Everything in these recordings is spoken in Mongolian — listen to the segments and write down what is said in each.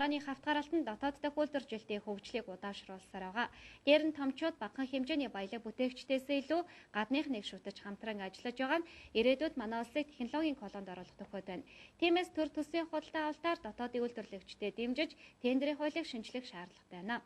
Оны хавтгараалтанд дотоод дахь үйлдвэржилтийн хөгжлийг удаашруулсаар байгаа. Дээр нь томчууд багахан хэмжээний баялаг бүтээгчдээс илүү гадных нэг шүтэж хамтран ажиллаж байгаа нь ирээдүйд манай улсыг технологийн колонд оруулах тохиод байна. Тиймээс төр төсвийн худалдаа авалтаар дотоодын үйлдвэрлэгчдэд дэмжиж тендерийн хуулийг шинжлэх шаардлагатай байна.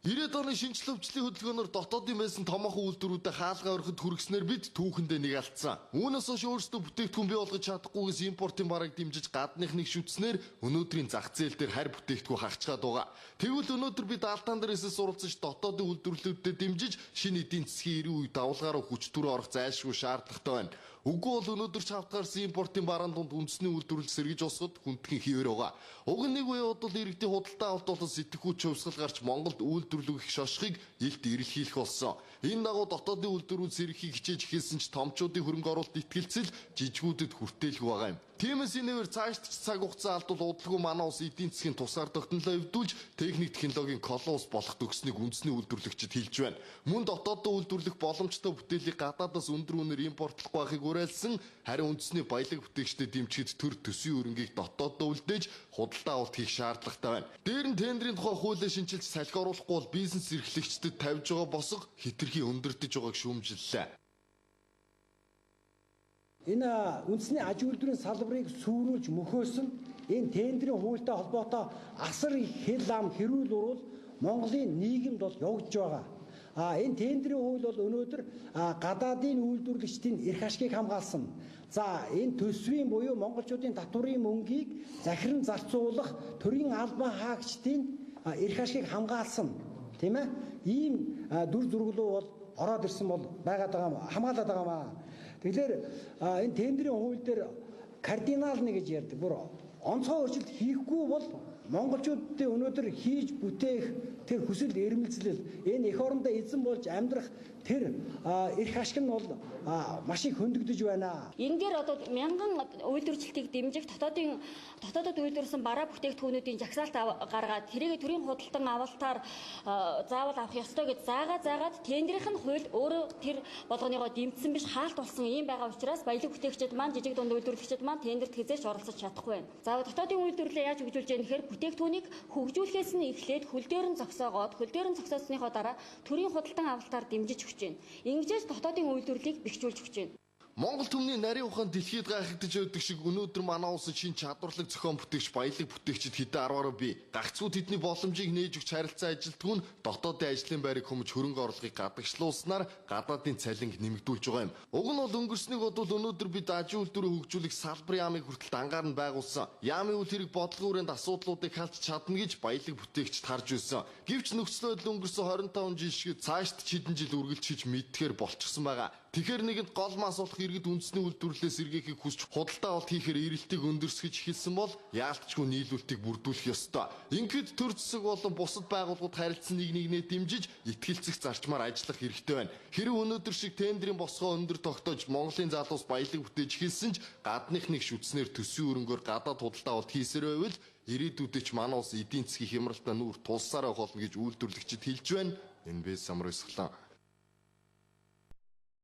90-ад оны шинжлэх ухамсарлын хөдөлгөөнөөр дотоодын байсан томоохон үйлдвэрүүдэд хаалгаа өргөд хүргэснээр бид түүхэндээ нэг алдсан. Үүнээс хойш өөрсдөө бүтээгдэхүүн бий болгож чадахгүйгээс импортын бараг дэмжиж гадных нэг шүтснээр өнөөдрийн зах зээл дээр харь бүтээгдэхүүн хагчаад байгаа. Тэгвэл өнөөдөр бид алдаан дээрээс суралцж дотоодын үйлдвэрлэлүүдэд дэмжиж шинэ эдийн засгийн эрийн үе давлгаараа хүч төрөө орох зайлшгүй шаардлагатай байна. Үгүй бол өнөөдөр чавтгаарсан импортын бараан дунд үндэсний үйлдвэрлэл сэргийж усгад хүндхэн хിവэр байгаа. Уг нэг үе бодвол иргэдийн худалдаа авалт болон сэтгхүүч хувьсгал гарч Монголд үйлдвэрлэх их шошхыг илт эрэлхийлэх болсон. Энэ дагуу дотоодын үйлдвэрүүд сэргэхийг хичээж эхэлсэн ч томчуудын хөрөнгө оруулалт итгэлцэл жижигүүдэд хүртээлгүй байгаа юм. Тиймээс энэвэр цаашдч цаг хугацаа алдвал удалгүй манай улс эдийн засгийн тусгаар тогтнолоо эвдүүлж техник технологийн колоус болох төгснөг үндэсний үйлдвэрлэгчид хэлж байна. Мөн дотооддоо үйлдвэрлэх боломжтой бүтээлийг гадаадаас өндөр үнээр импортлох байхыг уриалсан, харин үндэсний баялаг бүтээгчдэд дэмжихэд төр төсвийн өрөнгийг дотооддоо үлдээж худалдаа авалт хийх шаардлагатай байна. Дээр нь тендерийн тухай хуулийг шинжилж салхи оруулахгүй бол бизнес эрхлэгчдэд тавьж байгаа босго хэтэрхий өндөрдөж байгааг шүүмжиллээ. Энэ үндэсний аж үйлдвэрийн салбарыг сүрүүлж мөхөөсөн энэ тендерийн хуультай холбоотой асар их хэл ам хэрүүл урвал Монголын нийгэмд бол явагдж байгаа. Энэ тендерийн хууль бол өнөөдөр гадаадын үйлдвэрлэгчдийн эрх ашгийг хамгаалсан. За энэ төсвийн буюу монголчуудын татварын мөнгийг захиран зарцуулах төрийн албан хаагчдын эрх ашгийг хамгаалсан. Тийм ээ? Ийм дүр зурглуу бол ороод ирсэн бол байгаад байгаа хамгаалаад байгаа маа. Тэгэхээр энэ тендерийн хууль дээр кардинал нэг гэж ярьдаг. Бүр онцгой өөрчлөлт хийхгүй бол монголчуудын өнөөдөр хийж бүтээх тэр хүсэл эрмэлзэл энэ эх орондоо эзэн болж амьдрах тэр эрх ашиг нь бол маш их хөндөгдөж байна. Энэ дээр одоо мянган үйлдвэржилтийг дэмжих дотоодод үйлдвэрлэсэн бараа бүтээгдэхүүнүүдийн жагсаалт гаргаад тэрийг төрийн худалдан авалтаар заавал авах ёстой гэж заагаад тендерийн хууль өөрөө тэр болгоныгоо дэмжсэн биш хаалт болсон юм байгаа учраас баялаг бүтээгчид маань жижиг дунд үйлдвэрлэгчид маань тендерт хязгаарч оролцож чадахгүй байна. За дотоодын үйлдвэрлэлээ яаж хөгжүүлж яах гэхээр бүтээгдэхүүнийг хөгжүүлэхээс нь эхлээд хөл дээр нь зогсоогоод хөл дээр нь зогсоосныхоо дараа төрийн худалдан авалтаар дэмжиж өгч байна. Ингэж дотоодын үйлдвэрлэлийг бэхжүүлж өгч байна. Монгол түмний нарийн ухаан дэлхийд гайхагдаж байдаг шиг өнөөдөр манай улсын шин чадварлаг зохион бүтээгч баялаг бүтээгчид хэдэн арваараа бий. Гагцгүй тэдний боломжийг нээж өгч харилцаа ажилтгүй нь дотоодын ажлын байрыг хөмж хөрөнгө орлогыг гадагшлуулснаар гадаадын цалинг нэмэгдүүлж байгаа юм. Уг нь бол өнгөрснийг бодвол өнөөдөр бид аж үйлдвэрээ хөгжүүлэх салбар яамыг хүртэл ангаар нь байгуулсан. Яамын үйл хэрэг бодлогын хүрээнд асуудлуудыг халж чадна гэж баялаг бүтээгчид харж байсан. Гэвч нөхцөл байдал өнгөрсөн 25 жил шиг цаашд хэдэн жил үргэлжлэж мэдтгэхэр болчихсон байгаа. Тэгэхээр нэгэнд гол мас болох иргэд үндэсний үйлдвэрлэлээс сэргээхийг хүсч худалдаа авалт хийхээр эрэлтийг өндөрсгөж эхэлсэн бол яалтчгүй нийлүүлэлтийг бүрдүүлэх ёстой. Ингээд төр засаг болон бусад байгууллагууд харилцан нэг нэгнээ дэмжиж итгэлцэх зарчмаар ажиллах хэрэгтэй байна. Хэрэв өнөөдөр шиг тендерийн босгоо өндөр тогтоож Монголын залуус баялаг бүтээж эхэлсэн ч гадных нэг шүтснэр төсвийн өрөнгөөр гадаад худалдаа авалт хийсээр байвал ирээдүйдээ ч манай улс эдийн засгийн хямралтай нүүр тулсаар авах болно гэж үйлдвэрлэгчид хэлж байна. Энэ бэ самрын сахлан